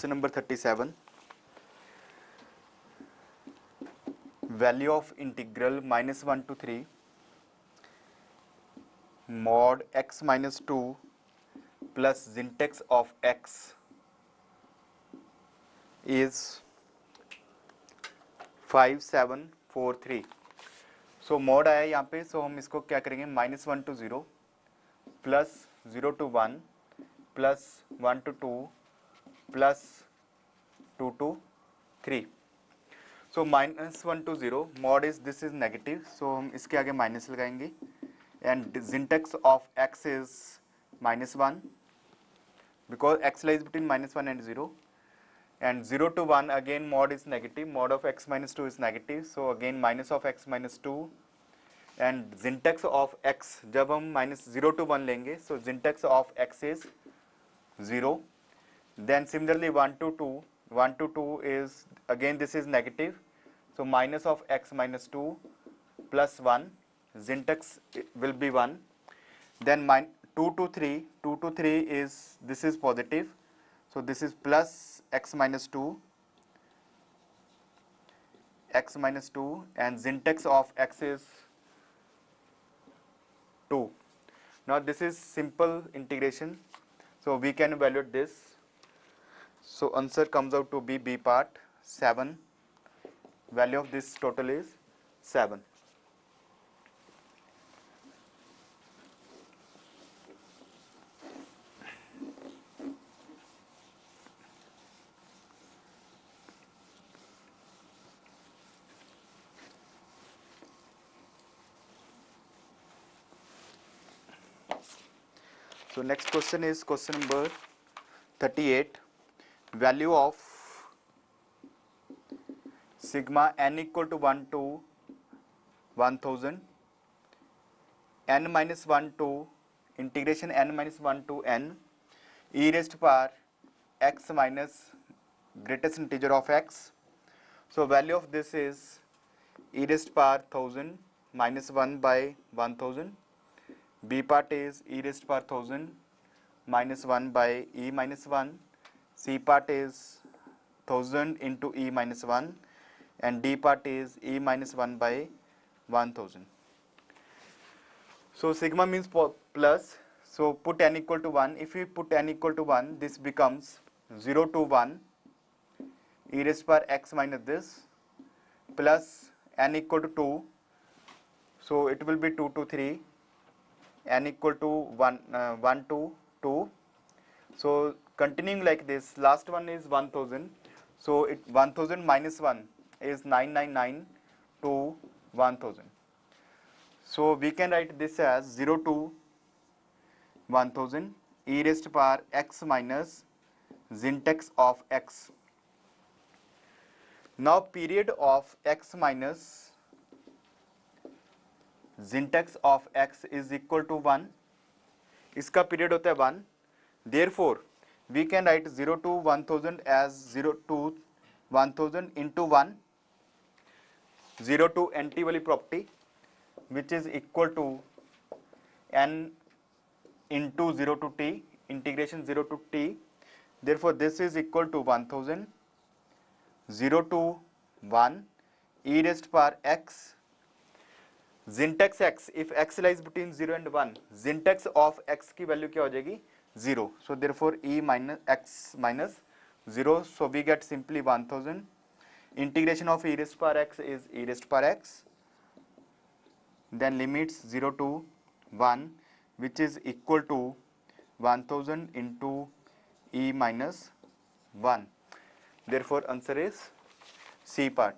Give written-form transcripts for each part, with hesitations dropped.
Question number 37. Value of integral -1 to 3 mod x minus 2 plus syntax of x is 5743. So mod आया यहाँ पे, सो हम इसको क्या करेंगे, -1 to 0 plus 0 to 1 plus 1 to 2 plus 2 to 3. So -1 to 0 mod is this is negative, so हम इसके आगे माइनस लगाएंगे and syntax of x is -1 because x lies between -1 and 0, and 0 to 1 again mod is negative, mod of x minus 2 is negative, so again minus of x minus 2, and syntax of x जब हम -0 to 1 लेंगे, so syntax of x is 0. Then similarly 1 to 2, 1 to 2 is again this is negative, so minus of x minus 2 plus 1, syntax will be 1. Then 2 to 3, 2 to 3 is this is positive, so this is plus x minus 2, x minus 2, and syntax of x is 2. Now this is simple integration, so we can evaluate this. So answer comes out to be B part 7. Value of this total is 7. So next question is question number 38. Value of sigma n equal to 1 to 1000, n minus 1 to integration n minus 1 to n e raised to power x minus greatest integer of x. So value of this is e raised to power 1000 minus 1 by 1000. B part is e raised to power 1000 minus 1 by e minus 1. C part is 1000 into e minus 1, and D part is e minus 1 by 1000. So sigma means plus, so put n equal to 1. If we put n equal to 1, this becomes 0 to 1 e raised to power x minus this plus n equal to 2, so it will be 2 to 3, n equal to 1 to 2. So continuing like this, last one is 1000, so 1000 minus 1 is 999 to 1000. So we can write this as 0 to 1000 e raised to power x minus syntax of x. Now period of x minus syntax of x is equal to 1. इसका period होता है 1. Therefore we can write 0 to 1000 as 0 to 1000 into 1, 0 to nt वाली property, which is equal to n into 0 to t, integration 0 to t. Therefore this is equal to 1000, 0 to 1 e raised to power x. Syntax x, if x lies between 0 and 1, syntax of x की value क्या हो जाएगी, 0. So therefore e minus x minus 0. So we get simply 1000. Integration of e raised to power x is e raised to power x. Then limits 0 to 1, which is equal to 1000 into e minus 1. Therefore answer is C part.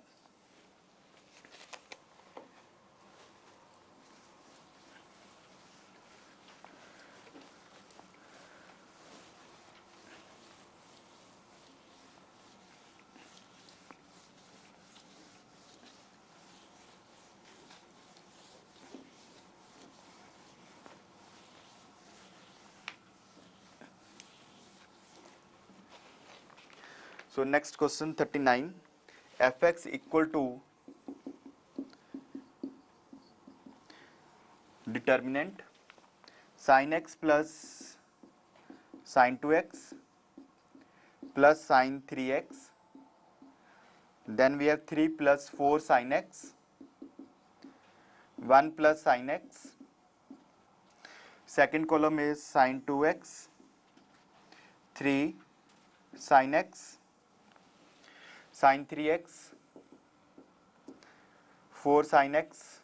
So next question 39, fx equal to determinant sin x plus sin 2x plus sine 3x. Then we have 3 plus 4 sin x, 1 plus sin x. Second column is sine 2x, 3 sin x, sine 3x, 4 sin x,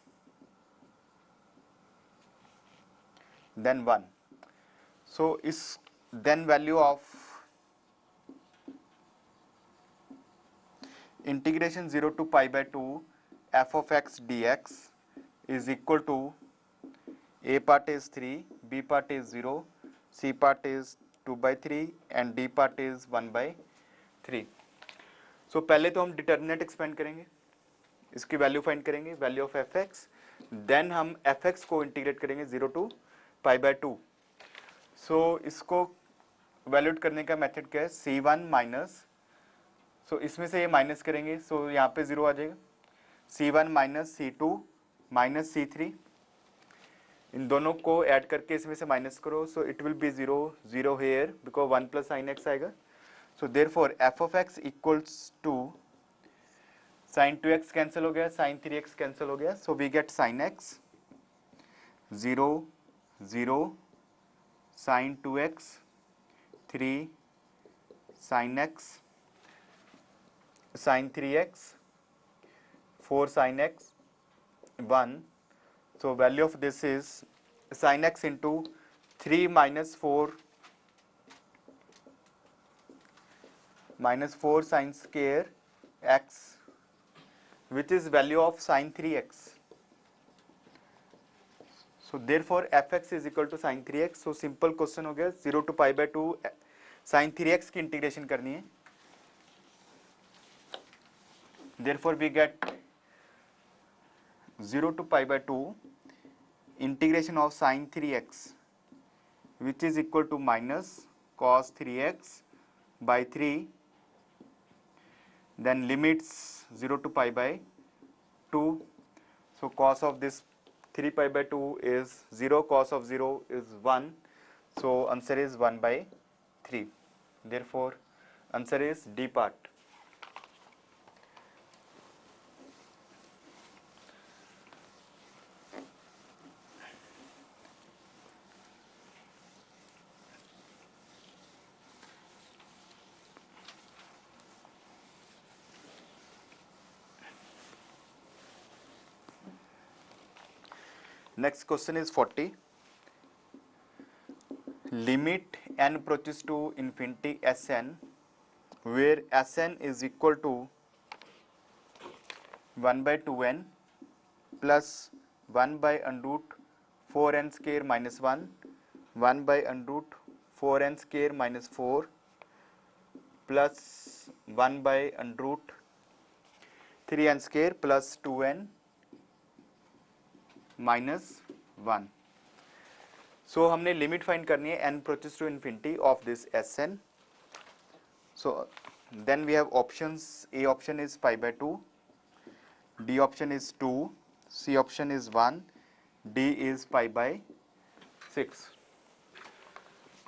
then 1. So is then value of integration 0 to pi by 2 f of x dx is equal to a part is 3, b part is 0, c part is 2 by 3 and d part is 1 by 3. So पहले तो हम determinant expand करेंगे, इसकी value find करेंगे, value of F X, then हम F X को integrate करेंगे 0 to pi by 2. सो इसको वैल्यूट करने का मेथड क्या है, c1 माइनस, सो इसमें से ये माइनस करेंगे, सो यहाँ पे 0 आ जाएगा, c1 minus c2 minus c3, इन दोनों को ऐड करके इसमें से माइनस करो, so it will be 0 0 here because 1 plus sine x आएगा. So therefore f of x equals to sine 2x cancel हो गया, साइन 3x कैंसिल हो गया, so we get sine x 0 0 sine 2x 3 sine x sine 3x 4 sine x 1. So value of this is sin x into 3 minus 4 sin square x, which is value of sin 3x. So therefore fx is equal to sin 3x. So simple question हो गया, 0 to pi by 2 sin 3x की integration करनी है. Therefore we get 0 to pi by 2 integration of sin 3x, which is equal to minus cos 3x by 3, then limits 0 to pi by 2. So cos of this 3 pi by 2 is 0, cos of 0 is 1, so answer is 1 by 3. Therefore answer is D part. Next question is 40. Limit n approaches to infinity Sn, where Sn is equal to 1 by 2n plus 1 by under root 4n square minus 1, 1 by under root 4n square minus 4 plus 1 by under root 3n square plus 2n minus 1. सो हमने limit find करनी है n approaches to infinity of this Sn. So then we have options. A option is pi by 2, D option is 2, C option is 1, D is pi by 6.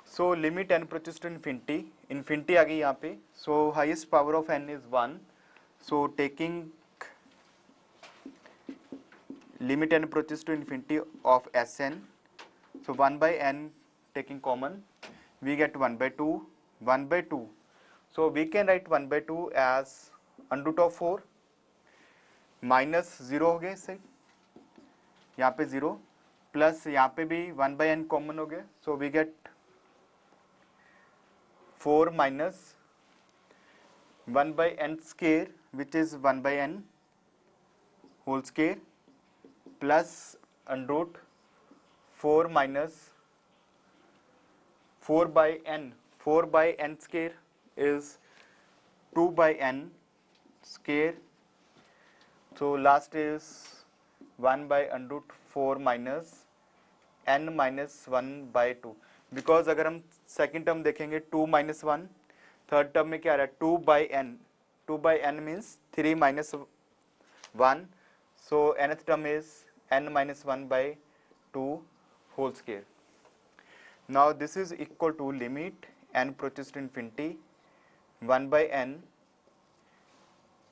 So limit n approaches to infinity, infinity आ गई यहाँ पे. So highest power of n is 1. So taking limit n approaches to infinity of Sn, so 1 by n taking common, we get 1 by 2, 1 by 2. So we can write 1 by 2 as under root of 4 minus 0 हो गया इससे, यहाँ पे 0 plus यहाँ पे भी 1 by n common हो गया, so we get 4 minus 1 by n square, which is 1 by n whole square, plus under root 4 minus 4 by n. 4 by n square is 2 by n square. So last is 1 by under root 4 minus n minus 1 by 2. Because अगर हम second term देखेंगे 2 minus 1, third term में क्या आ रहा है 2 by n. 2 by n means 3 minus 1. So nth term is n minus 1 by 2 whole square. Now this is equal to limit n approaches to infinity, 1/n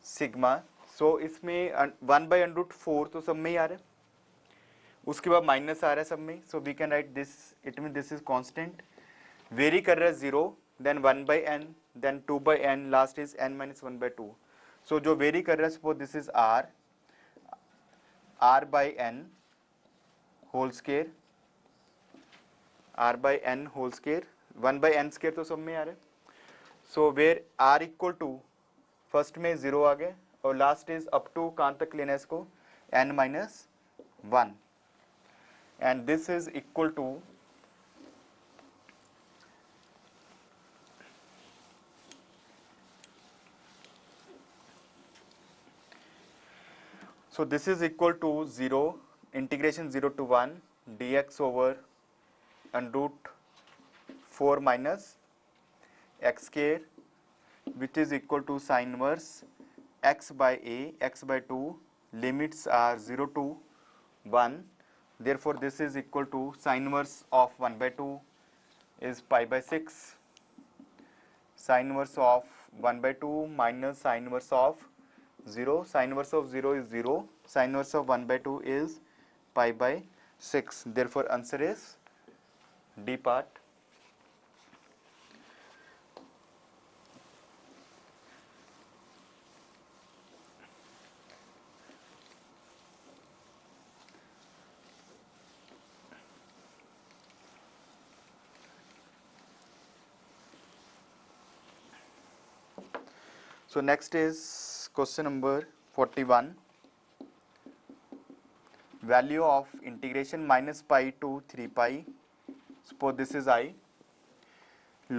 sigma. So इसमें 1/√4 तो सब में ही आ रहा है, उसके बाद माइनस आ रहा है सब में। So we can write this, it mean this is constant, vary कर रहा है 0, then 1/n, then 2/n, last is n-1/2। So जो वेरी कर रहा है, suppose this is r/n whole square, r/n whole square, 1/n square तो सब में आ रहा है। So where r equal to, first में 0 आ गए और लास्ट इज अप टू कहाँ तक लेना है इसको, n-1, and this is equal to so this is equal to 0 integration 0 to 1 dx over √4 minus x square, which is equal to sin inverse x by a, x by 2, limits are 0 to 1, therefore this is equal to sin inverse of 1/2 is pi by 6, sin inverse of 1/2 minus sin inverse of 0, sin inverse of 0 is 0, sin inverse of 1/2 is pi by 6, therefore answer is D part. So next is question number 41. Value of integration minus pi to 3 pi. Suppose this is I.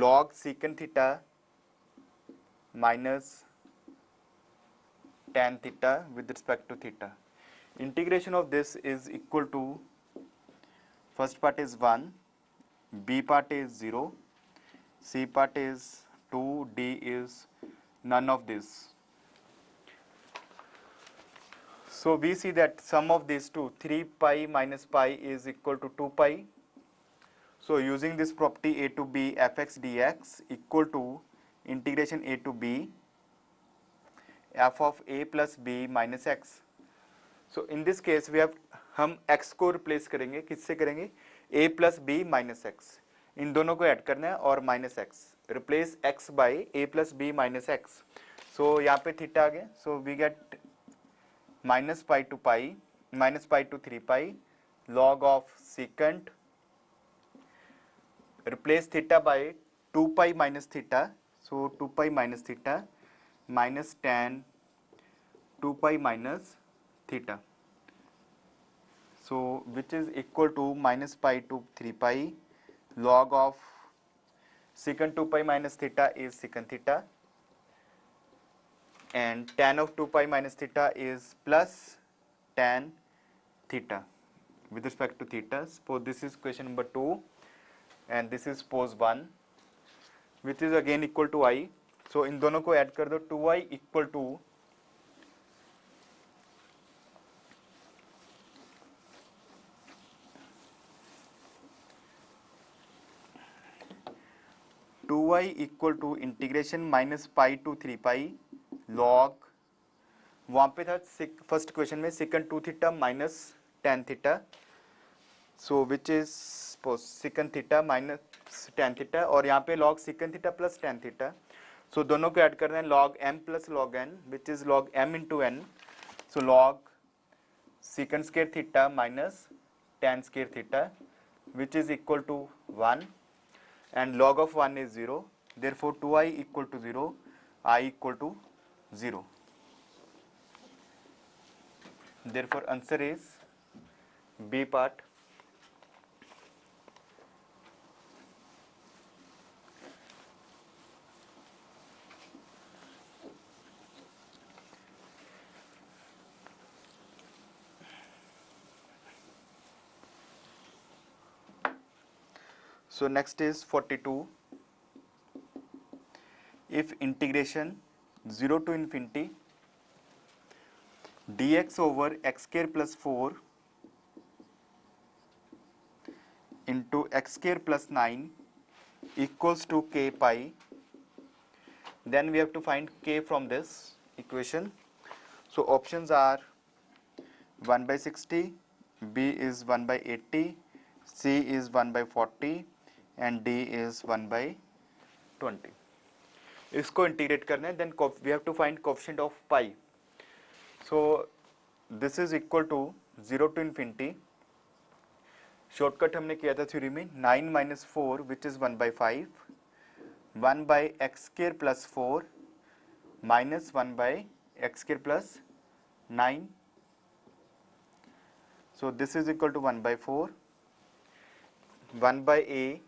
Log secant theta minus tan theta with respect to theta. Integration of this is equal to, first part is 1, B part is 0, C part is 2, D is none of this. So we see that sum of these two, 3 pi minus pi is equal to 2 pi. So using this property a to b fx dx equal to integration a to b f of a plus b minus x. So in this case we have, हम x को replace करेंगे, किससे करेंगे, a plus b minus x, इन दोनों को add करना है और minus x, replace x by a plus b minus x. So यहाँ पे थीटा आ गया, so we get minus pi to pi, minus pi to 3 pi, log of secant, replace theta by 2 pi minus theta, so 2 pi minus theta minus tan 2 pi minus theta, so which is equal to minus pi to 3 pi, log of secant 2 pi minus theta is secant theta, and tan of 2 pi minus theta is plus tan theta with respect to theta. Suppose this is question number 2 and this is suppose 1, which is again equal to I. So इन दोनों को add कर दो, 2i equal to 2i equal to integration minus pi to 3 pi log, वहाँ पे था first question में secant 2 theta minus tan theta, so which is secant theta minus tan theta, और यहाँ पे log secant theta plus tan theta, so दोनों को add करना है log m plus log n, which is log m into n, so log secant square theta minus tan square theta which is equal to 1, and log of 1 is 0, therefore 2i equal to 0, I equal to 0, therefore answer is B part. So next is 42. If integration 0 to infinity dx over x square plus 4 into x square plus 9 equals to k pi, Then we have to find k from this equation. So options are 1 by 60, B is 1 by 80, C is 1 by 40 and D is 1 by 20. इसको integrate करना है, then we have to find coefficient of pi. So this is equal to 0 to infinity. Shortcut हमने किया था theory में 9 minus 4 which is 1 by 5, 1 by x square plus 4 minus 1 by x square plus 9. So this is equal to 1 by 4, 1 by a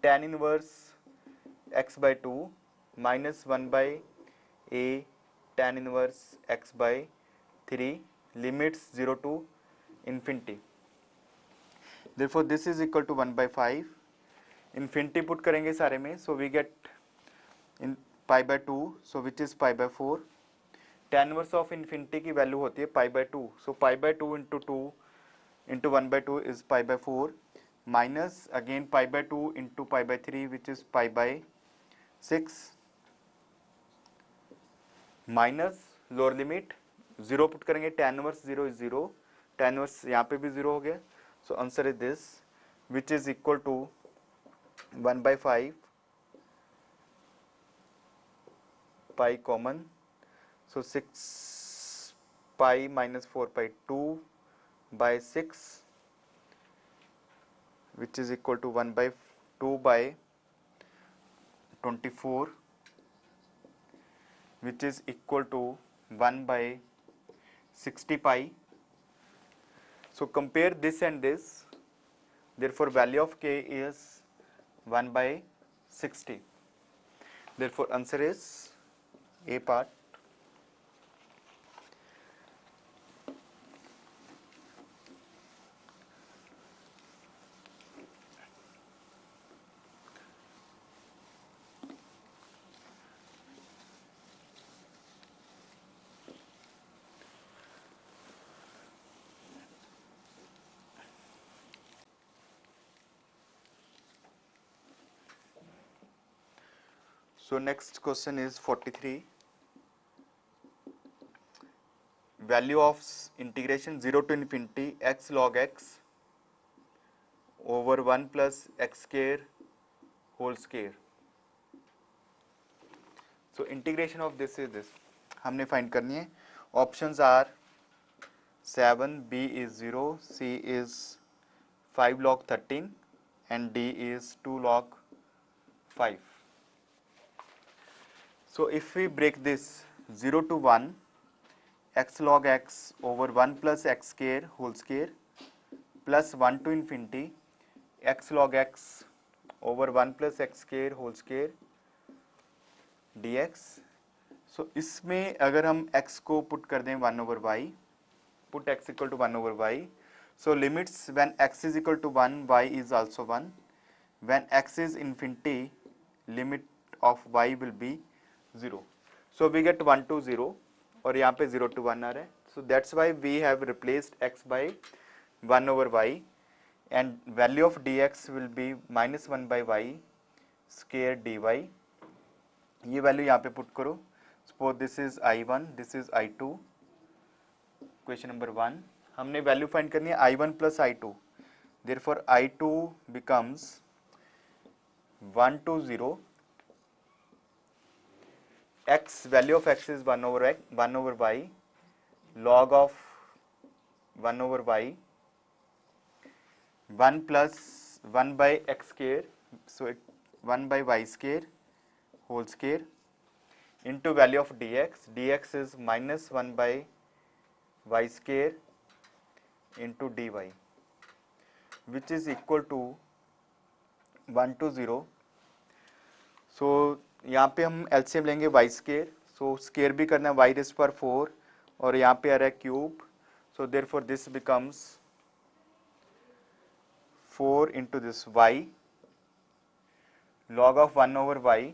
tan inverse x by 2 minus 1 by a tan inverse x by 3, limits 0 to infinity. Therefore this is equal to 1 by 5. Infinity put करेंगे सारे में, so we get in pi by 2, so which is pi by 4. Tan inverse of infinity की value होती है pi by 2, so pi by 2 into 1 by 2 is pi by 4, minus again pi by 2 into pi by 3 which is pi by 6, minus lower limit 0 put करेंगे, tan inverse 0 is 0, tan inverse यहाँ पे भी 0 हो गया. So answer is this, which is equal to 1 by 5, pi common, so 6 pi minus 4 pi 2 by 6, which is equal to 1 by 2 by 24, which is equal to 1 by 60 pi. So compare this and this, therefore value of k is 1 by 60. Therefore answer is A part. So next question is 43. Value of integration 0 to infinity x log x over 1 plus x square whole square. So integration of this is this. हमने find करनी है. Options are 7, B is 0, C is 5 log 13 and D is 2 log 5. So if we break this 0 to 1, x log x over 1 plus x square whole square plus 1 to infinity x log x over 1 plus x square whole square dx. So इसमें अगर हम x को put कर दें 1 over y, put x equal to 1 over y, so limits when x is equal to 1, y is also 1. When x is infinity, limit of y will be 0. So we get 1 to 0 और यहाँ पे 0 to 1 आ रहा है. So that's why we have replaced x by 1 over y and value of dx will be minus 1 by y square dy. ये value यहाँ पे put करो. Suppose this is I1, this is I2. Question number 1. हमने value find करनी है I1 plus I2. Therefore I2 becomes 1 to 0. X value of x is 1 over x, 1 over y, log of 1 over y, 1 plus 1 by x square, so it 1 by y square whole square into value of dx. Dx is minus 1 by y square into dy, which is equal to 1 to 0. So यहाँ पे हम LCM लेंगे Y square, सो square भी करना है y raised पर 4 और यहाँ पे आ रहा है cube. So therefore this becomes 4 into this y log of 1 over y,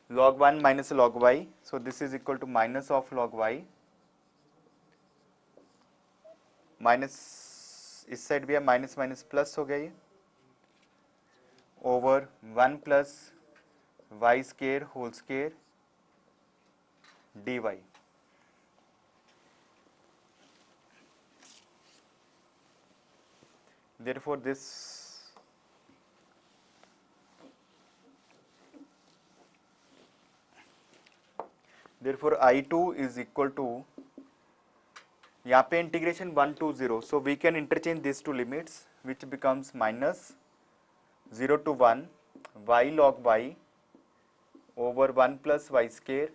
log 1 minus log y, so this is equal to minus of log y, minus इस साइड भी है, माइनस माइनस प्लस हो गया ये, over 1 plus y square whole square dy. Therefore I2 is equal to, यहाँ पे integration 1 to 0, so we can interchange these two limits, which becomes minus 0 to 1 y log y over 1 plus y square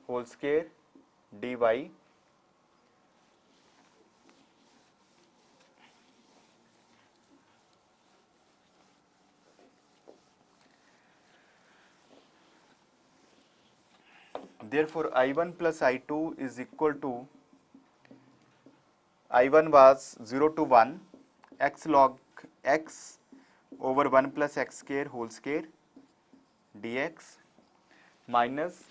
whole square dy. Therefore I1 plus I2 is equal to, I1 was 0 to 1 x log x over 1 plus x square whole square dx minus,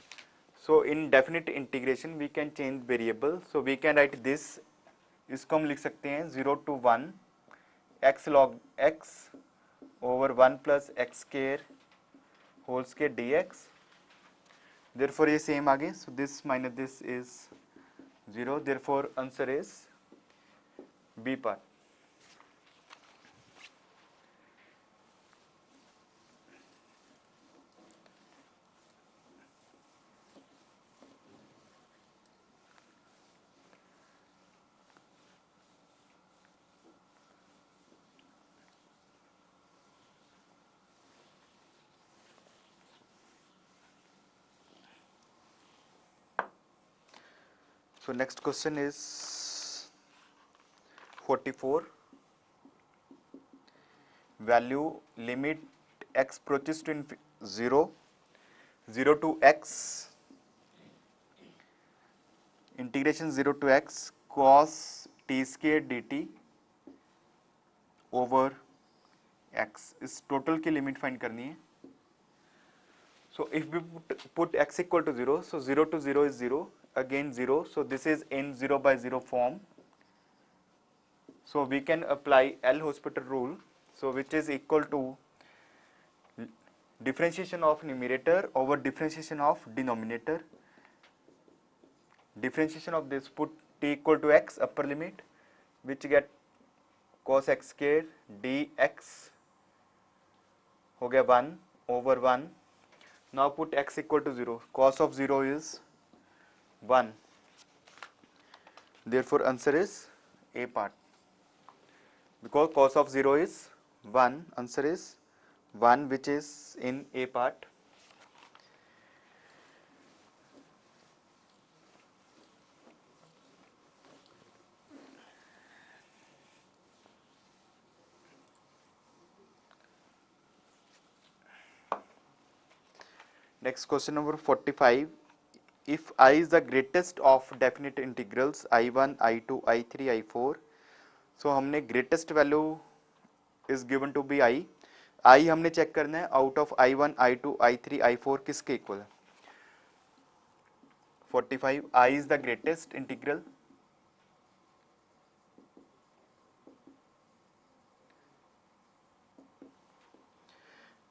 so in definite integration we can change variable, so we can write this, इसको हम लिख सकते हैं 0 to 1 x log x over 1 plus x square whole square dx. Therefore ये same आ गए, so this minus this is 0, therefore answer is B part. So next question is 44. Value limit x approaches to 0, 0 to x, integration 0 to x cos t square dt over x. इस total की limit find करनी है. So if we put x equal to 0, so 0 to 0 is 0, again 0, so this is in 0 by 0 form. So we can apply L'Hospital rule, so which is equal to differentiation of numerator over differentiation of denominator. Differentiation of this, put t equal to x upper limit, which get cos x square dx हो गया 1 over 1. Now put x equal to 0, cos of 0 is 1, therefore answer is A part. Because cos of 0 is 1, answer is 1, which is in A part. Next question number 45. If I is the greatest of definite integrals I1, I2, I3, I4, so हमने greatest value is given to be I. I हमने check करना है out of I1, I2, I3, I4 किसके equal है. 45. I is the greatest integral.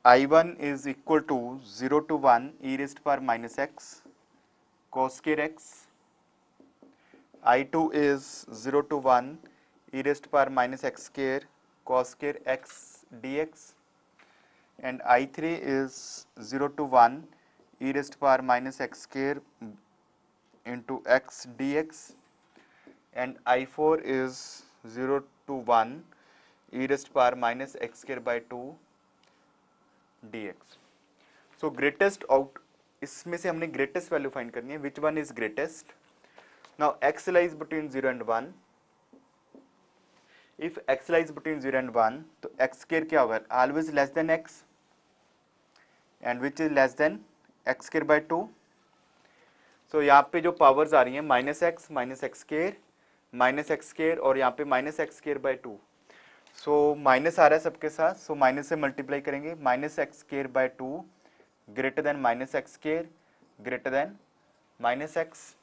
I1 is equal to 0 to 1 e raised to power minus x cos square x. I2 is 0 to 1 e raised to power minus x square cos square x dx, and I3 is 0 to 1 e raised to power minus x square into x dx, and I4 is 0 to 1 e raised to power minus x square by 2 dx. So greatest out, इसमें से हमने greatest value find करनी है. Which one is greatest? Now x lies between 0 and 1. If x lies between 0 and 1, तो x square क्या होगा? Always less than x, and which is less than x square by 2. So यहाँ पे जो powers आ रही हैं minus x square और यहाँ पे minus x square by 2. So minus आ रहा है सबके साथ, सो माइनस से मल्टीप्लाई करेंगे. Minus x square by 2 greater than minus x square greater than minus x.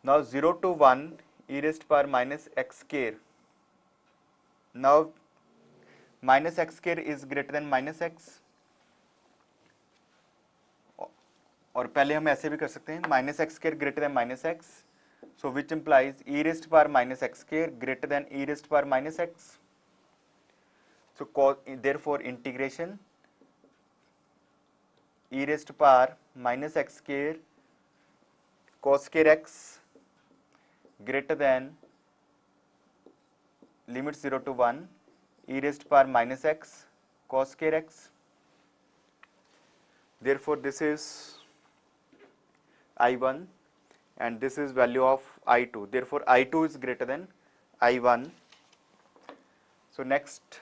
Now 0 to 1 e raised power minus x square. Now minus x square is greater than minus x. और पहले हम ऐसे भी कर सकते हैं, minus x square greater than minus x, so which implies E rest power minus x square greater then E rest power minus x. So therefore integration e raised to power minus x square cos square x greater than limit 0 to 1 e raised to power minus x cos square x. Therefore, this is I1 and this is value of I2. Therefore, I2 is greater than I1. So, next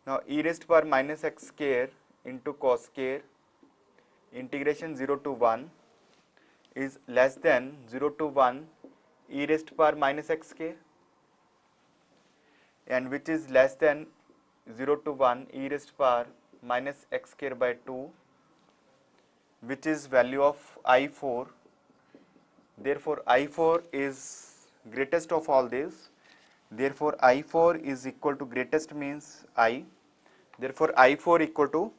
now e raised to power minus x square into cos square integration 0 to 1 is less than 0 to 1 e raised to power minus x square, and which is less than 0 to 1 e raised to power minus x square by 2, which is value of I4. Therefore, I4 is greatest of all these. Therefore, I4 is equal to greatest means I. Therefore, I4 equal to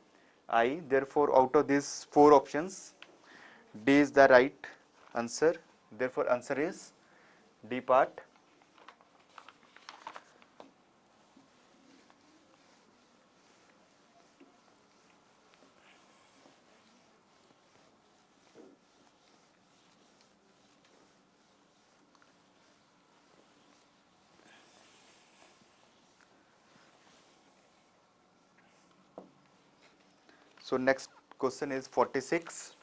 I. Therefore, out of these four options, D is the right answer. Therefore, answer is D part. So, next question is 46.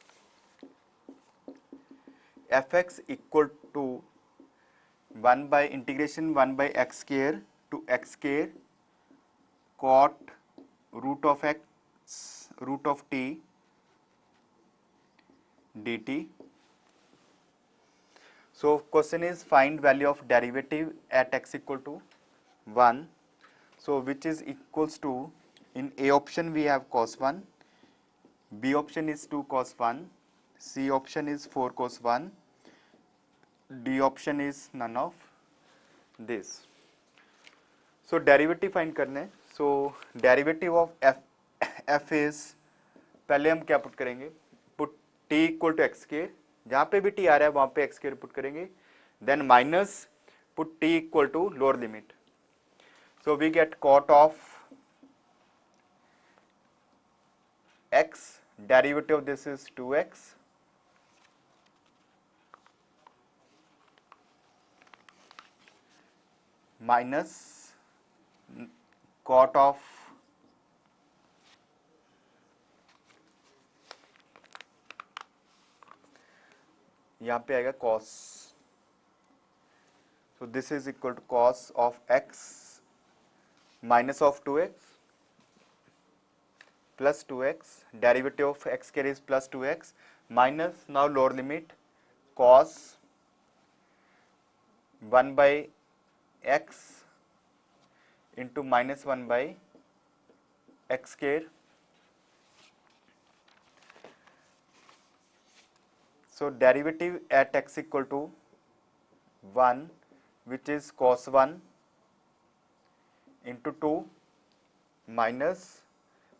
Fx equal to 1 by integration 1 by x square to x square cot root of x root of t dt. So, question is find value of derivative at x equal to 1. So, which is equals to, in A option we have cos 1, B option is 2 cos 1, C option is 4 cos 1, D option is none of this. So, derivative find करने. So, derivative of f is, पहले हम क्या put करेंगे, put t equal to x square, जहाँ पे भी t आ रहा है वहाँ पे एक्स स्क्वायर पुट करेंगे, then minus put t equal to lower limit. So, we get cot of x, derivative of this is 2x minus cot of यहाँ पे आएगा cos. So this is equal to cos of x minus of 2x plus 2x, derivative of x square is plus 2x minus, now lower limit, cos 1 by x into minus 1 by x square. So derivative at x equal to 1, which is cos 1 into 2 minus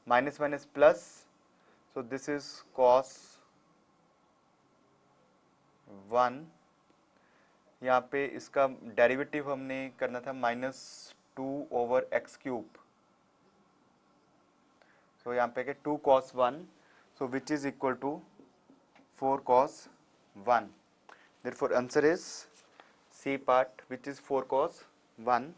minus plus, so this is cos 1. यहाँ पे इसका derivative हमने करना था minus 2 over x cube. सो यहाँ पे 2 cos 1, so which is equal to 4 cos 1. Therefore answer is C part, which is 4 cos 1.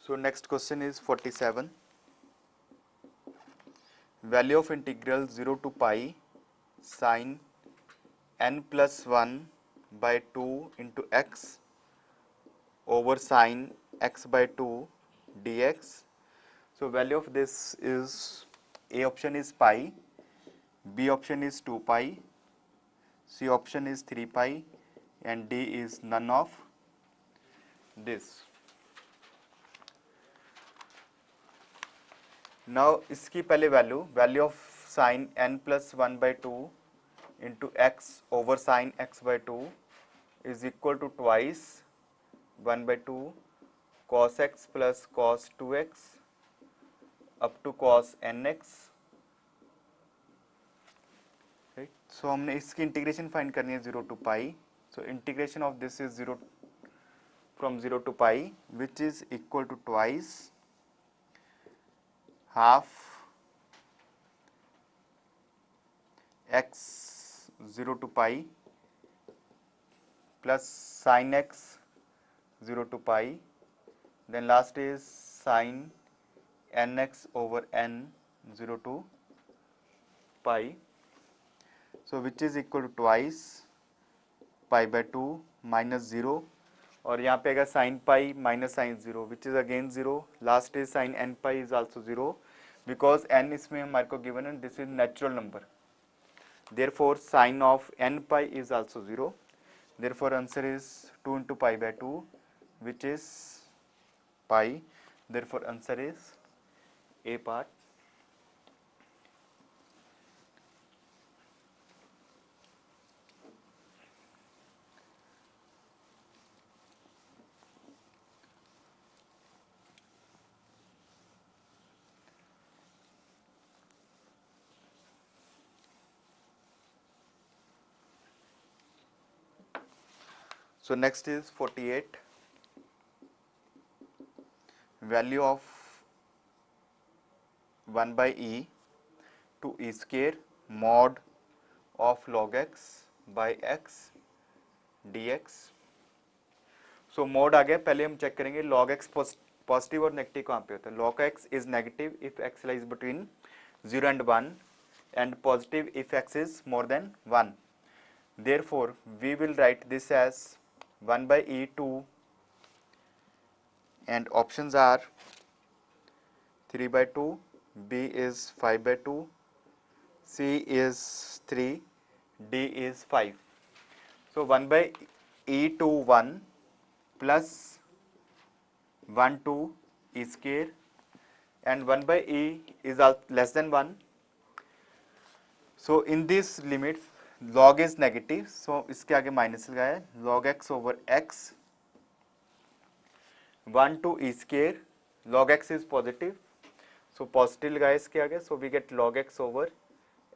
So next question is 47. Value of integral 0 to pi sin n plus 1 by 2 into x over sin x by 2 dx. So value of this is A option is pi, B option is 2 pi, C option is 3 pi, and D is none of this. Now इसकी पहले value of sine n plus 1/2 into x over sine x by 2 is equal to twice 1/2 cos x plus cos 2x up to cos nx. Right, so हमने इसकी integration find करनी है 0 to pi. So integration of this is 0 from 0 to pi, which is equal to twice half x 0 to pi plus sin x 0 to pi, then last is sin nx over n 0 to pi, so which is equal to twice pi by 2 minus 0, और यहाँ पे अगर sin pi minus sin 0 which is again 0, last is sin n pi is also 0, because n इसमें हमारे को given है, this is natural number, therefore sin of n pi is also 0, therefore answer is 2 into pi by 2 which is pi, therefore answer is A part. So next is 48. Value of 1 by e to e square mod of log x by x dx. So mod आ गया, पहले हम check करेंगे log x positive और negative कहाँ पे होता है. log x is negative if x lies between 0 and 1 and positive if x is more than 1. Therefore we will write this as 1 by e to, and options are 3 by 2, B is 5 by 2, C is 3, D is 5. So 1 by e to 1 plus 1 to e square, and 1 by e is less than 1. So in this limits log is negative, so इसके आगे minus लगाया, log x over x 1 to e square, log x is positive, so positive लगाया इसके आगे, so we get log x over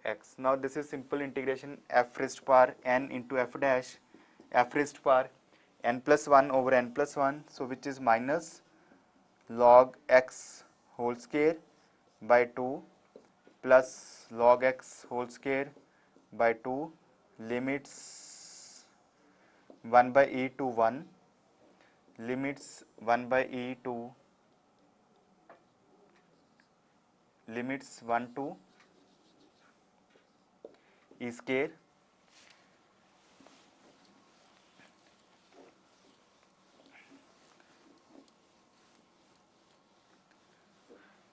x. Now this is simple integration f raised to power n into f dash f raised to power n plus 1 over n plus 1, so which is minus log x whole square by 2 plus log x whole square by 2 limits 1 by e to 1, limits 1 by e to limits 1 to e square.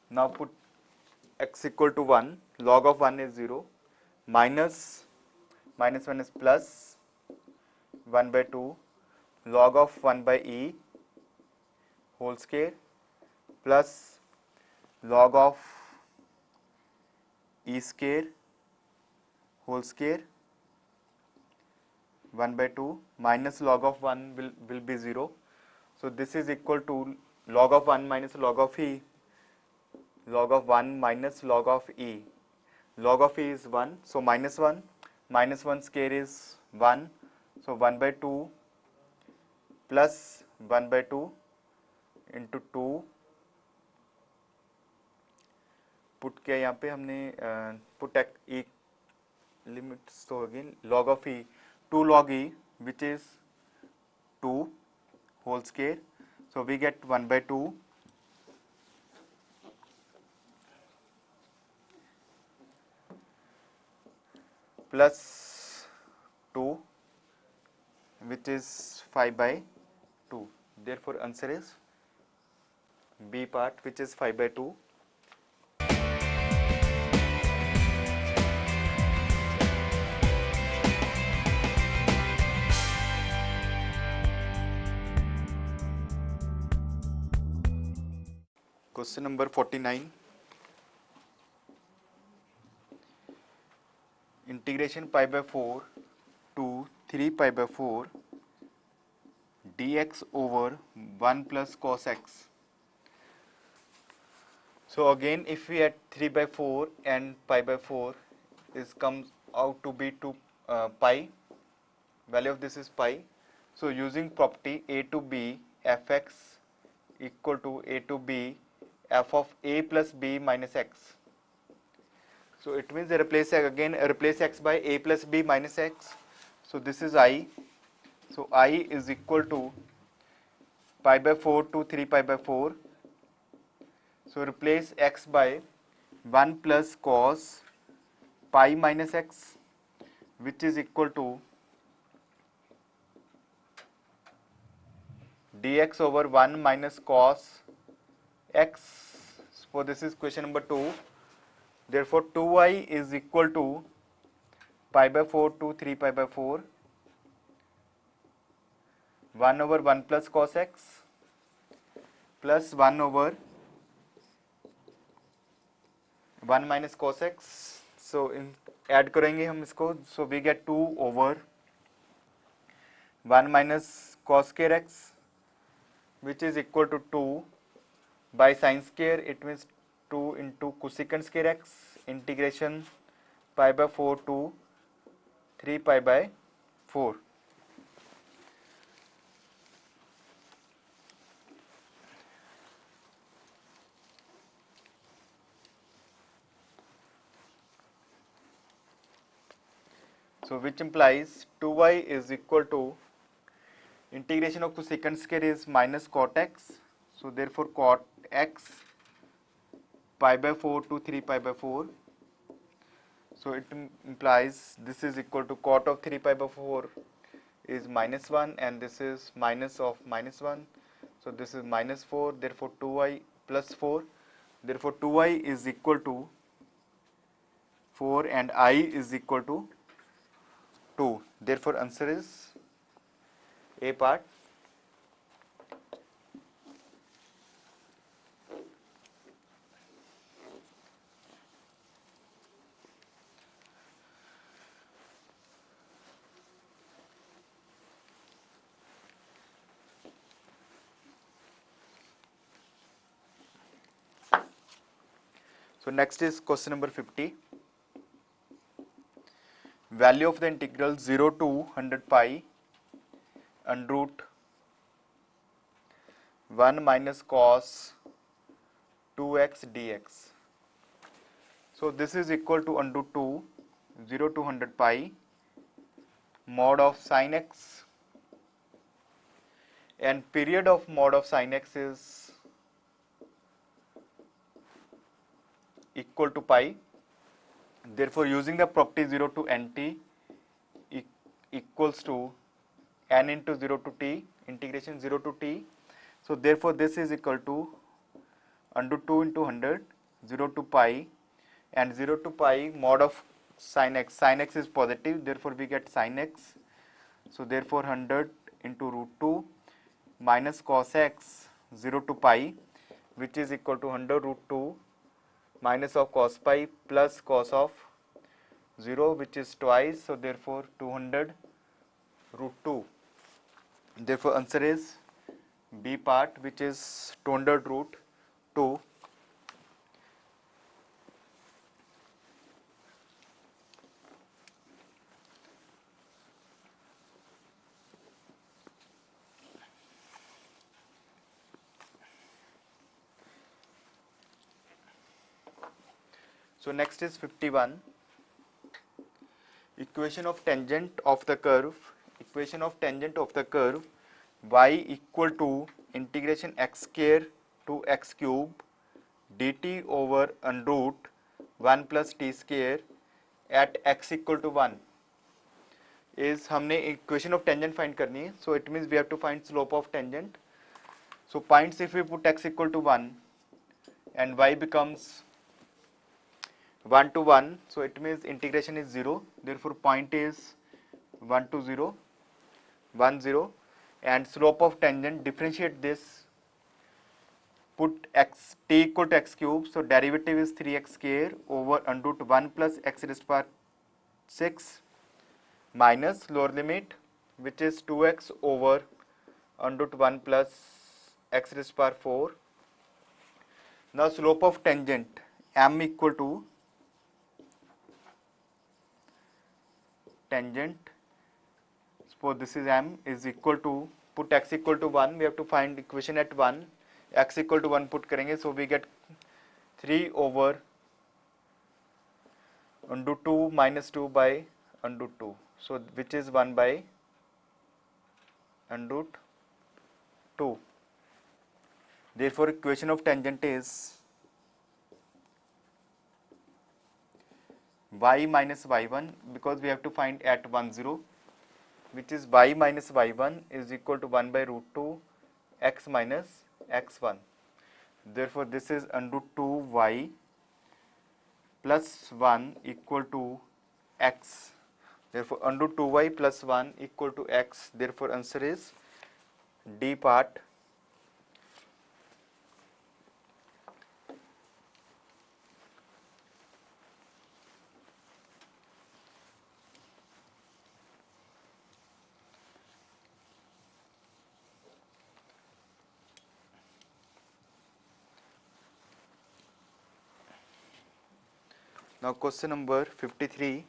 Now put x equal to 1, log of 1 is 0, minus 1 is plus 1 by 2 log of 1 by e whole square plus log of e square whole square 1 by 2 minus log of 1 will be 0. So this is equal to log of 1 minus log of e, log of 1 minus log of e. Log of e is 1, so minus 1 square is 1, so 1 by 2 plus 1 by 2 into 2, put किया यहाँ पे हमने, put e limits, so again log of e 2 log e which is 2 whole square, so we get 1 by 2 plus 2 which is 5 by 2, therefore answer is B part which is 5 by 2. Question number 49. Integration pi by 4 to 3 pi by 4 dx over 1 plus cos x. So again, if we add 3 by 4 and pi by 4, this comes out to be 2 pi. Value of this is pi. So using property a to b fx equal to a to b f of a plus b minus x. So it means replace x by a plus b minus x. So this is I. So I is equal to pi by 4 to 3 pi by 4. So replace x by 1 plus cos pi minus x, which is equal to dx over 1 minus cos x. So this is question number 2. Therefore 2i is equal to pi by 4 to 3 pi by 4, 1 over 1 plus cos x plus 1 over 1 minus cos x. So in add करेंगे हम इसको. So we get 2 over 1 minus cos square x, which is equal to 2 by sin square. It means 2 into cosecant square x, integration pi by 4 to 3 pi by 4. So which implies 2y is equal to integration of cosecant square is minus cot x. So therefore cot x pi by 4 to 3 pi by 4. So it implies this is equal to cot of 3 pi by 4 is minus 1 and this is minus of minus 1. So this is minus 4, therefore 2y plus 4. Therefore 2y is equal to 4 and I is equal to 2. Therefore answer is A part. So next is question number 50. Value of the integral 0 to 100 pi under root 1 minus cos 2x dx. So this is equal to under root 2 0 to 100 pi mod of sin x, and period of mod of sin x is equal to pi. Therefore using the property 0 to nt equals to n into 0 to t, integration 0 to t. So therefore this is equal to under 2 into 100, 0 to pi, and 0 to pi mod of sin x. Sin x is positive, therefore we get sin x. So therefore 100 into root 2 minus cos x 0 to pi, which is equal to 100 root 2 minus of cos pi plus cos of 0, which is twice. So therefore 200 root 2. Therefore answer is B part, which is 200 root 2. So next is 51. Equation of tangent of the curve. Equation of tangent of the curve y equal to integration x square to x cube dt over under root 1 plus t square at x equal to 1 is हमने equation of tangent find करनी है. So it means we have to find slope of tangent. So points, if we put x equal to 1 and y becomes 1 to 1, so it means integration is 0. Therefore point is 1 to 0, 1 0, and slope of tangent, differentiate this. put x t equal to x cube, so derivative is 3x square over under root 1 plus x raised to power 6 minus lower limit, which is 2x over under root 1 plus x raised to power 4. Now slope of tangent m equal to tangent, suppose this is m, is equal to, put x equal to 1, we have to find equation at 1, x equal to 1 put करेंगे, so we get 3 over under 2 minus 2 by under 2, so which is 1 by under root 2. Therefore equation of tangent is y minus y1, because we have to find at 1 0, which is y minus y1 is equal to 1 by root 2 x minus x1. Therefore this is under root 2y plus 1 equal to x. Therefore under root 2y plus 1 equal to x. Therefore answer is D part. Now question number 53,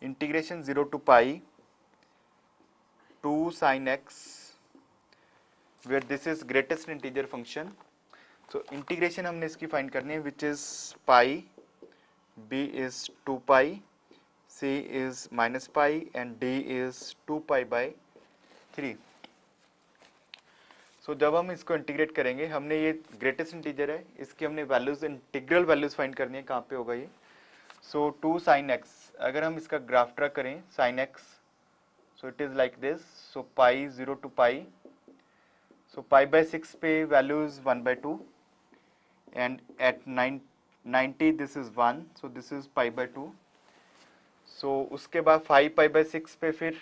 integration 0 to pi 2 sin x, where this is greatest integer function. So integration हमने इसकी find करनी है, which is pi, b is 2 pi, c is minus pi and d is 2 pi by 3. So जब हम इसको integrate करेंगे, हमने ये ग्रेटेस्ट इंटीजर है, इसकी हमने वैल्यूज, इंटीग्रल वैल्यूज फाइंड करनी है, कहाँ पे होगा ये. सो 2 sin x, अगर हम इसका ग्राफ ड्रा करें sin x, so it is like this. So pi 0 to pi, so pi by 6 पे value is 1 by 2 and at 90 this is 1, so this is pi by 2. So उसके बाद 5 pi by 6 पे फिर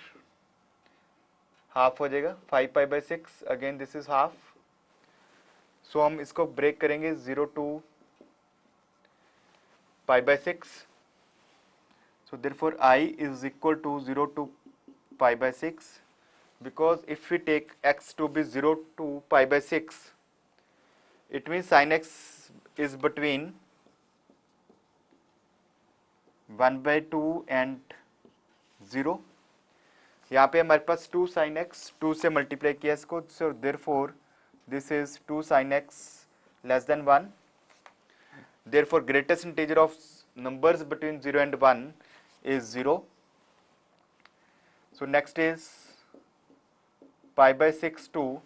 half हो जाएगा, 5 pi by 6, again this is half. So हम इसको break करेंगे 0 to pi by 6. So therefore I is equal to 0 to pi by 6, because if we take x to be 0 to pi by 6, it means sin x is between 1 by 2 and 0. यहाँ पे हमारे पास 2 sin x, 2 से multiply किया इसको, so therefore this is 2 sin x less than 1. Therefore greatest integer of numbers between 0 and 1 is 0. So next is pi by 6 to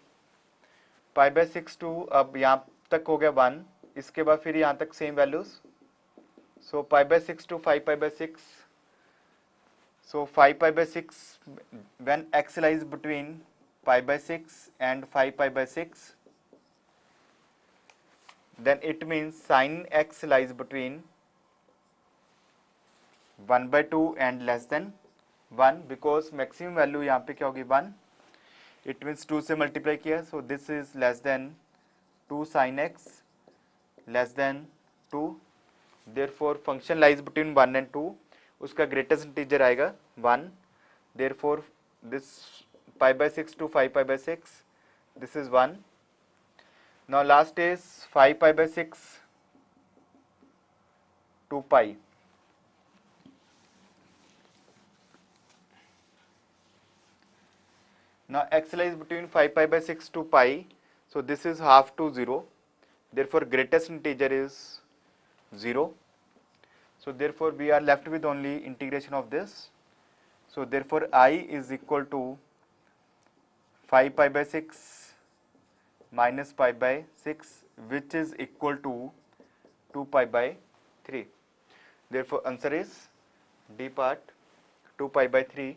pi by 6 to, अब यहाँ तक हो गया 1, इसके बाद फिर यहाँ तक same values. So pi by 6 to 5 pi by 6. So 5 pi by 6, when x lies between pi by 6 and 5 pi by 6, then it means sin x lies between 1 by 2 and less than 1, because maximum value यहाँ पे क्या होगी 1. It means 2 से multiply किया, so this is less than 2 sin x less than 2. Therefore function lies between 1 and 2. उसका greatest integer आएगा 1. Therefore this pi by 6 to 5 pi by 6, this is 1. Now last is 5 pi by 6 to pi. Now x lies between 5 pi by 6 to pi, so this is half to 0. Therefore greatest integer is 0. So therefore we are left with only integration of this. So therefore I is equal to 5 pi by 6 minus pi by 6, which is equal to 2 pi by 3. Therefore answer is D part, 2 pi by 3.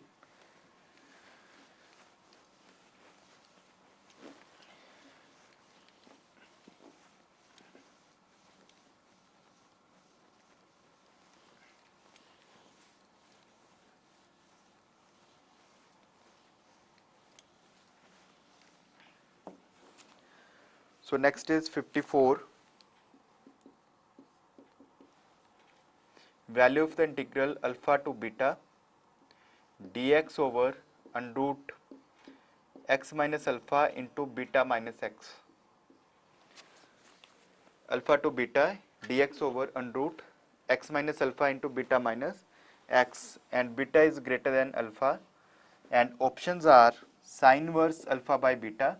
So next is 54. Value of the integral alpha to beta dx over under root x minus alpha into beta minus x. Alpha to beta dx over under root x minus alpha into beta minus x, and beta is greater than alpha, and options are sine inverse alpha by beta,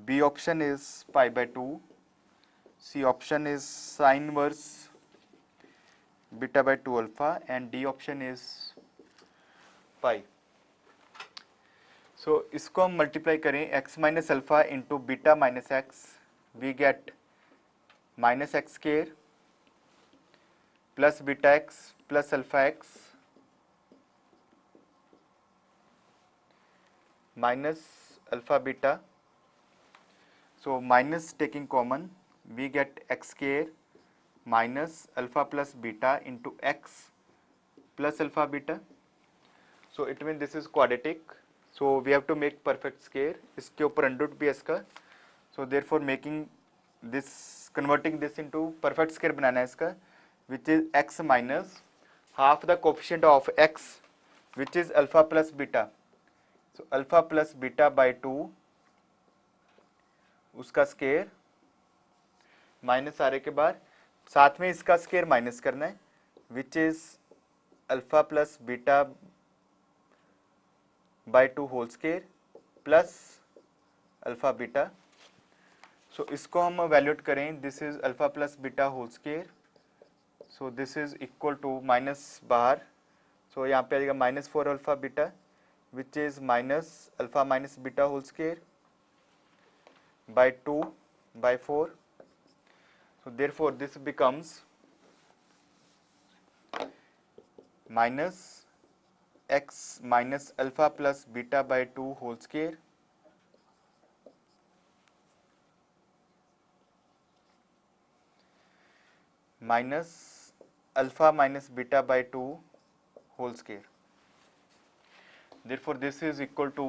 B option is pi by 2, C option is sine inverse beta by 2 alpha, and D option is pi. So इसको हम multiply करें x minus alpha into beta minus x, we get minus x square plus beta x plus alpha x minus alpha beta. So minus taking common, we get x square minus alpha plus beta into x plus alpha beta. So it means this is quadratic. So we have to make perfect square. इसके ऊपर under root भी है इसका. So therefore making this, converting this into perfect square बनाना है इसका, which is x minus half the coefficient of x, which is alpha plus beta. So alpha plus beta by 2 उसका square minus आने के बाद साथ में इसका स्केयर माइनस करना है, which is alpha plus beta by 2 whole square plus alpha beta. So इसको हम वैल्यूट करें, this is alpha plus beta whole square, so this is equal to minus बाहर, सो यहाँ पे आ जाएगा minus 4 alpha beta, which is minus alpha minus beta whole square by 2 by 4. So therefore this becomes minus x minus alpha plus beta by 2 whole square minus alpha minus beta by 2 whole square. Therefore this is equal to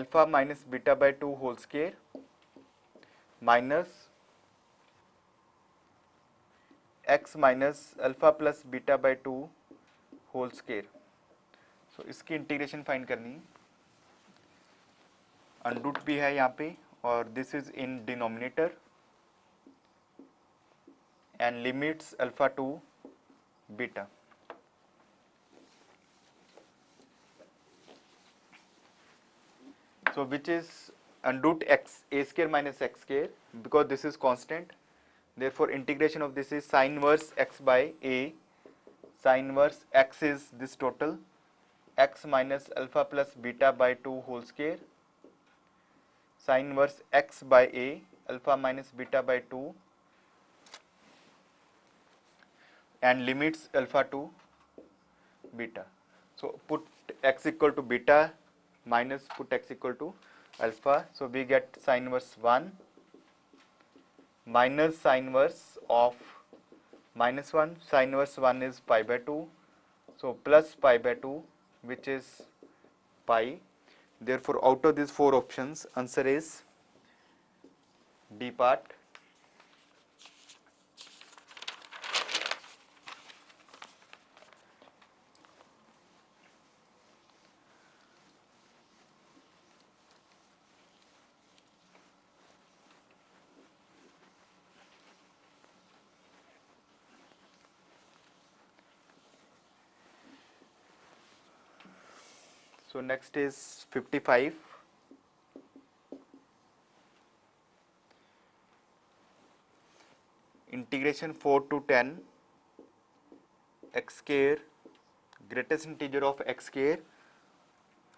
alpha minus beta by 2 whole square minus x minus alpha plus beta by 2 whole square. So इसकी integration find करनी है, under root भी है यहाँ पे और this is in denominator and limits alpha two beta. So which is under root x a square minus x square, because this is constant, therefore integration of this is sine inverse x by a, sine inverse x is this total, x minus alpha plus beta by 2 whole square, sine inverse x by a, alpha minus beta by 2, and limits alpha to beta. So put x equal to beta minus put x equal to alpha, so we get sine inverse 1 minus sine inverse of minus 1, sine inverse 1 is pi by 2, so plus pi by 2 which is pi. Therefore out of these 4 options answer is D part. So next is 55. Integration 4 to 10 x square greatest integer of x square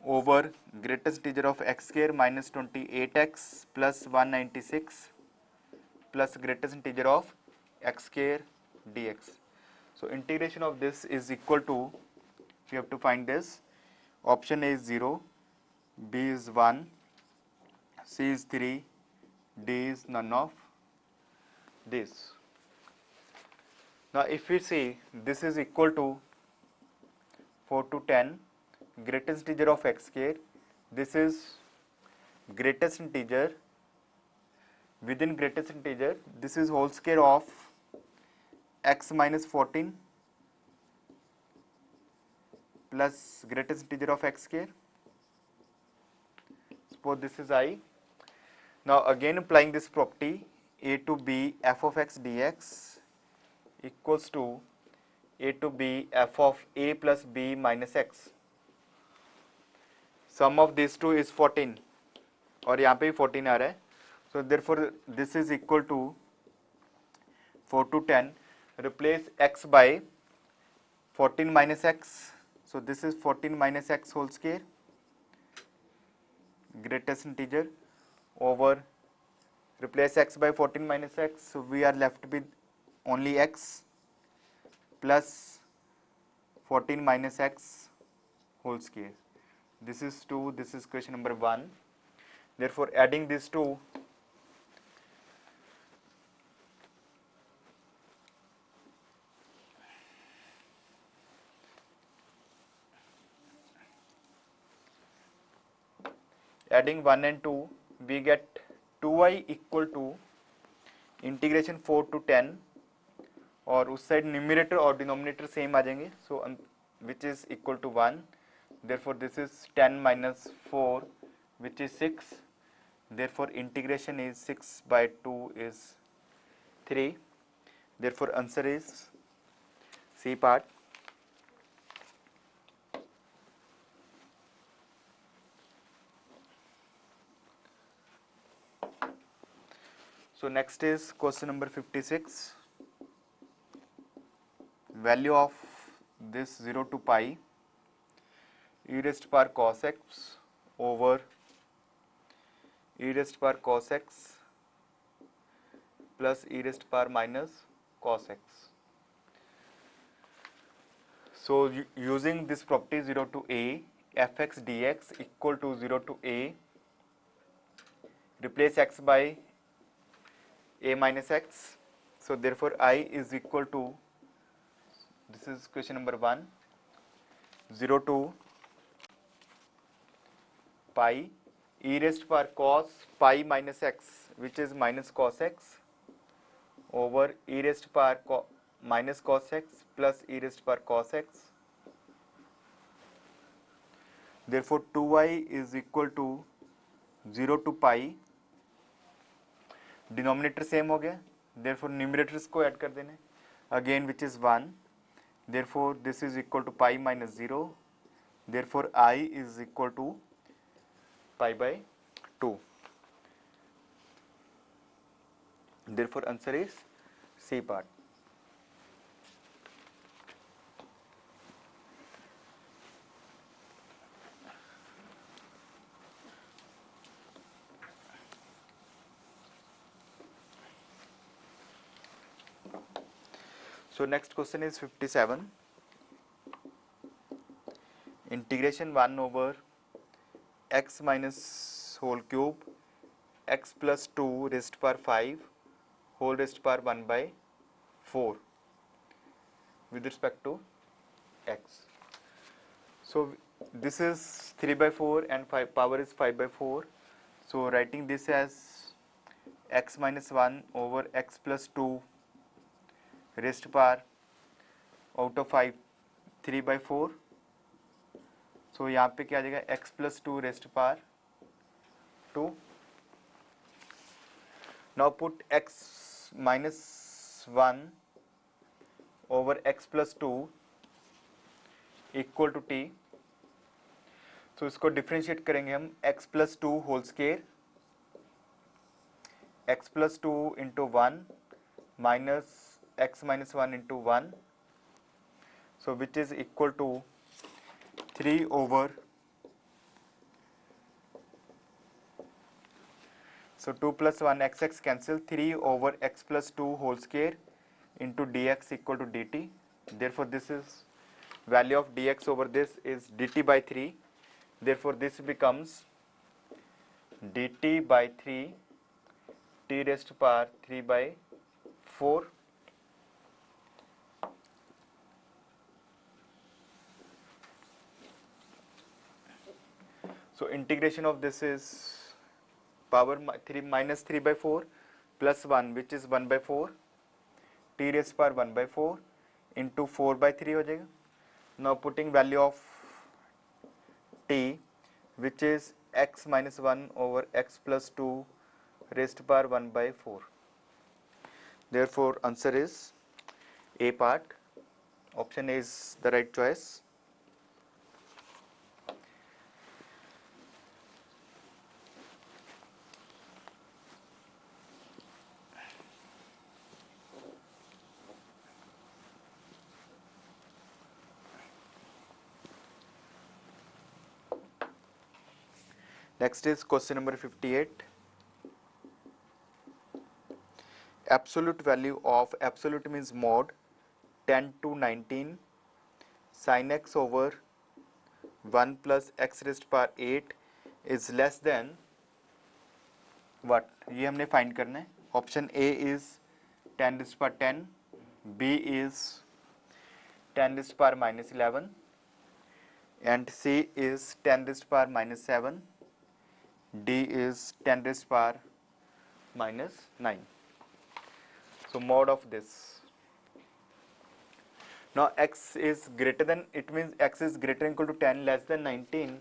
over greatest integer of x square minus 28x plus 196 plus greatest integer of x square dx. So integration of this is equal to, we have to find this, option A is 0, B is 1, C is 3, D is none of this. Now if we see, this is equal to 4 to 10, greatest integer of x square. This is greatest integer. Within greatest integer, this is whole square of x minus 14 plus greatest integer of x square. Suppose this is I. Now again applying this property, a to b f of x dx equals to a to b f of a plus b minus x. Sum of these two is 14 और यहाँ पे भी 14 आ रहा है. So therefore this is equal to 4 to 10. Replace x by 14 minus x. So this is 14 minus x whole square, greatest integer, over replace x by 14 minus x. So we are left with only x plus 14 minus x whole square. This is 2. This is question number 1. Therefore adding these two, adding 1 and 2, we get 2i equal to integration 4 to 10 और उस side numerator और denominator same आ जाएंगे. So which is equal to 1. Therefore this is 10 minus 4 which is 6. Therefore integration is 6 by 2 is 3. Therefore answer is C part. So next is question number 56. Value of this 0 to pi e raised power cos x over e raised power cos x plus e raised power minus cos x. So using this property 0 to a, fx dx equal to 0 to a, replace x by a minus x. So therefore I is equal to, this is question number 1, 0 to pi e raised power cos pi minus x, which is minus cos x, over e raised power minus cos x plus e raised power cos x. Therefore 2y is equal to 0 to pi, denominator same हो गया, therefore numerators को add कर देने, again which is 1. Therefore this is equal to pi minus 0. Therefore I is equal to pi by 2. Therefore answer is C part. So next question is 57. Integration 1 over x minus whole cube x plus 2 raised power 5 whole raised power 1 by 4 with respect to x. So this is 3 by 4 and 5 power is 5 by 4. So writing this as x minus 1 over x plus 2 raised power out of 5 3 by 4. So यहाँ पे क्या आ जाएगा, x plus 2 raised power 2. Now put x minus 1 over x plus 2 equal to t. So इसको differentiate करेंगे हम, x plus 2 whole square, x plus 2 into 1 minus x minus 1 into 1. So which is equal to 3 over, so 2 plus 1 x cancel, 3 over x plus 2 whole square into dx equal to dt. Therefore this is value of dx over this is dt by 3. Therefore this becomes dt by 3 t raised to power 3 by 4. So integration of this is power 3 minus 3 by 4 plus 1 which is 1 by 4 t raised power 1 by 4 into 4 by 3 हो जाएगा. Now putting value of t which is x minus 1 over x plus 2 raised to power 1 by 4. Therefore answer is A part. Option A is the right choice. Next is question number 58. Absolute value of, absolute means mod, 10 to 19 sin x over 1 plus x raised to power 8 is less than what? ये हमने find करना है. Option A is 10 raised to power 10, B is 10 raised to power minus 11 and C is 10 raised to power minus 7, D is 10 raised to power minus 9. So mod of this. Now x is greater than, it means x is greater than equal to 10 less than 19.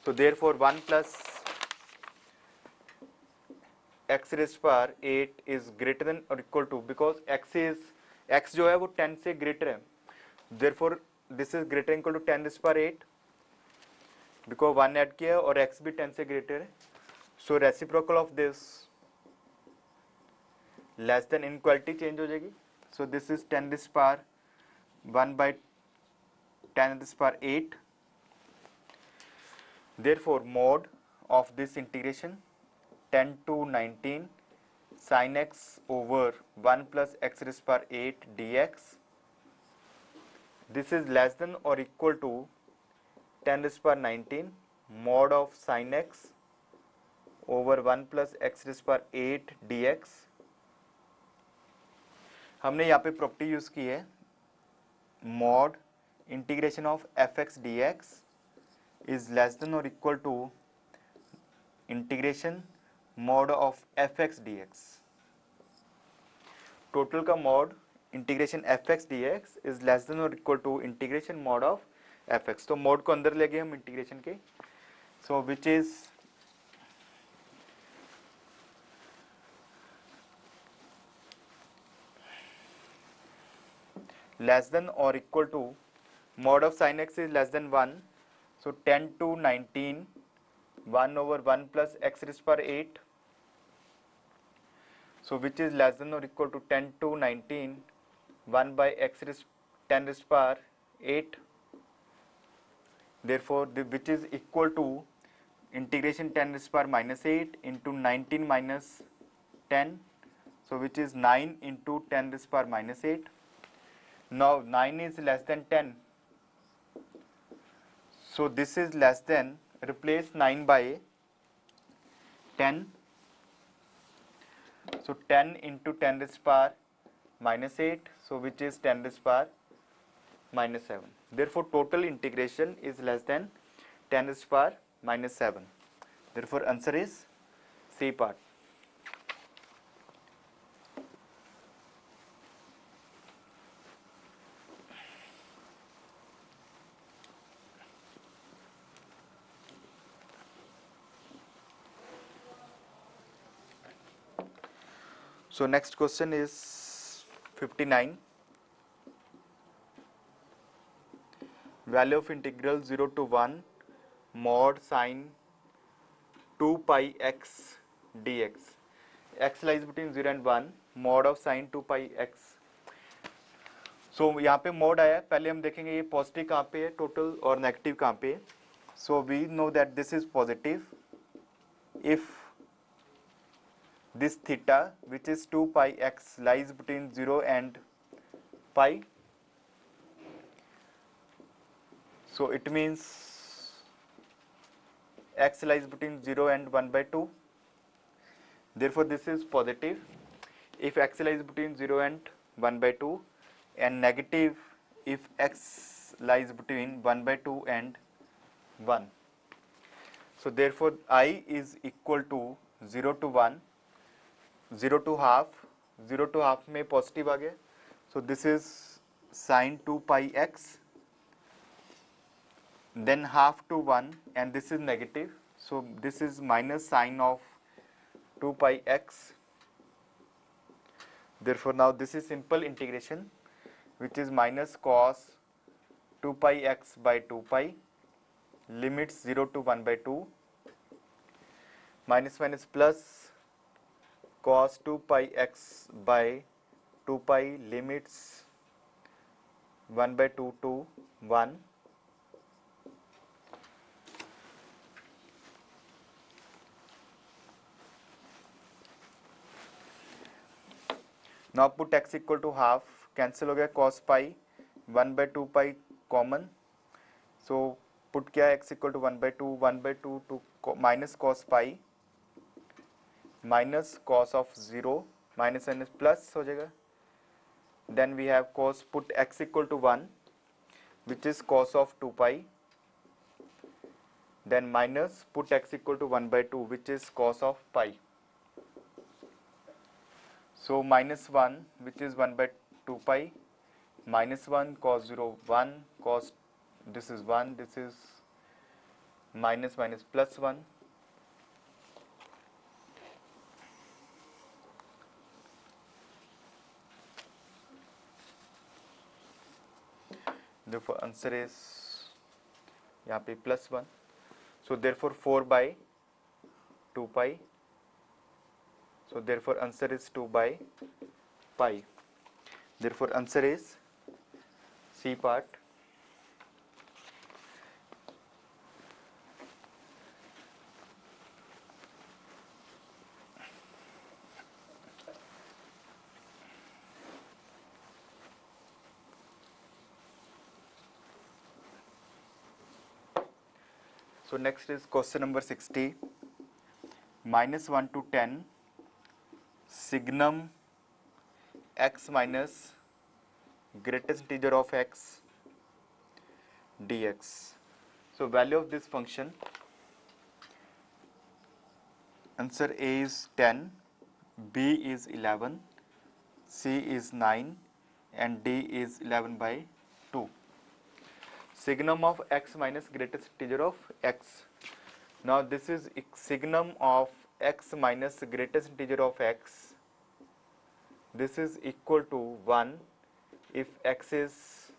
So therefore 1 plus x raised to power 8 is greater than or equal to, because x जो है वो 10 से greater है. Therefore this is greater than equal to 10 raised to power 8 because 1 add किया है और x भी 10 से greater है. So reciprocal of this less than inequality change हो जाएगी. So this is 10 raised to power 1 by 10 raised to power 8. Therefore mod of this integration 10 to 19 sin x over 1 plus x raised to power 8 dx, this is less than or equal to 10 raised to power 19 mod of sin x over 1 plus x raised to power 8 dx. हमने यहाँ पे property use की है mod integration of fx dx is less than or equal to integration mod of fx dx. Total का mod integration fx dx is less than or equal to integration mod of fx. तो mod को अंदर ले गए हम integration के. So which is less than or equal to mod of sin x is less than 1. So 10 to 19 1 over 1 plus x raised to power 8. So which is less than or equal to 10 to 19 1 by x raised 10 raised to power 8. Therefore which is equal to integration 10 raised to power minus 8 into 19 minus 10. So which is 9 into 10 raised to power minus 8. Now 9 is less than 10. So this is less than, replace 9 by 10. So 10 into 10 raised to power minus 8. So which is 10 raised to power minus 7. Therefore total integration is less than 10 raised to power minus 7. Therefore answer is C part. So next question is 59. Value of integral 0 to 1 mod sin 2 pi x dx. X lies between 0 and 1 mod of sin 2 pi x. So यहाँ पे mod आया, पहले हम देखेंगे ये positive कहाँ पे है टोटल और नेगेटिव कहाँ पे है. So we know that this is positive if this theta which is 2 pi x lies between 0 and pi. So it means x lies between 0 and 1 by 2. Therefore this is positive if x lies between 0 and 1 by 2 and negative if x lies between 1 by 2 and 1. So therefore I is equal to 0 to 1, 0 to half, 0 to half में positive आ गया. So this is sine 2 pi x, then half to 1, and this is negative. So this is minus sine of 2 pi x. Therefore now this is simple integration, which is minus cos 2 pi x by 2 pi, limits 0 to 1 by 2, minus minus plus cos 2 pi x by 2 pi, limits 1 by 2 to 1. Now put x equal to half, cancel हो गया cos pi, 1 by 2 pi common. So put क्या x equal to 1 by 2 to minus cos pi, minus cos of 0, minus minus plus हो जाएगा. Then we have cos, put x equal to 1, which is cos of 2 pi. Then minus, put x equal to 1 by 2, which is cos of pi. So minus 1, which is 1 by 2 pi, minus 1 cos 0 1, cos, this is 1, this is minus minus plus 1. Therefore answer is यहाँ पे plus 1. So therefore 4 by 2 pi. So therefore answer is 2 by pi. Therefore answer is C part. So next is question number 60. Minus 1 to 10 signum x minus greatest integer of x dx. So value of this function, answer A is 10, B is 11, C is 9, and D is 11 by 2. Signum of x minus greatest integer of x. Now this is signum of x minus greatest integer of x. This is equal to 1 if x is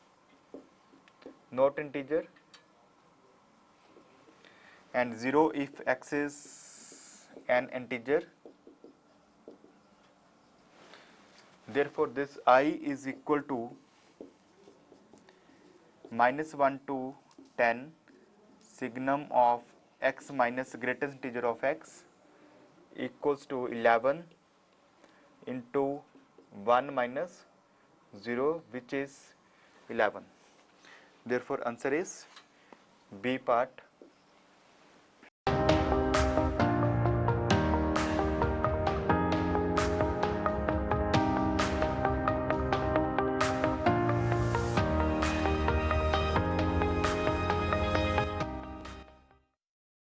not integer, and 0 if x is an integer. Therefore this I is equal to minus 1 to 10 signum of x minus greatest integer of x equals to 11 into 1 minus 0, which is 11. Therefore answer is B part.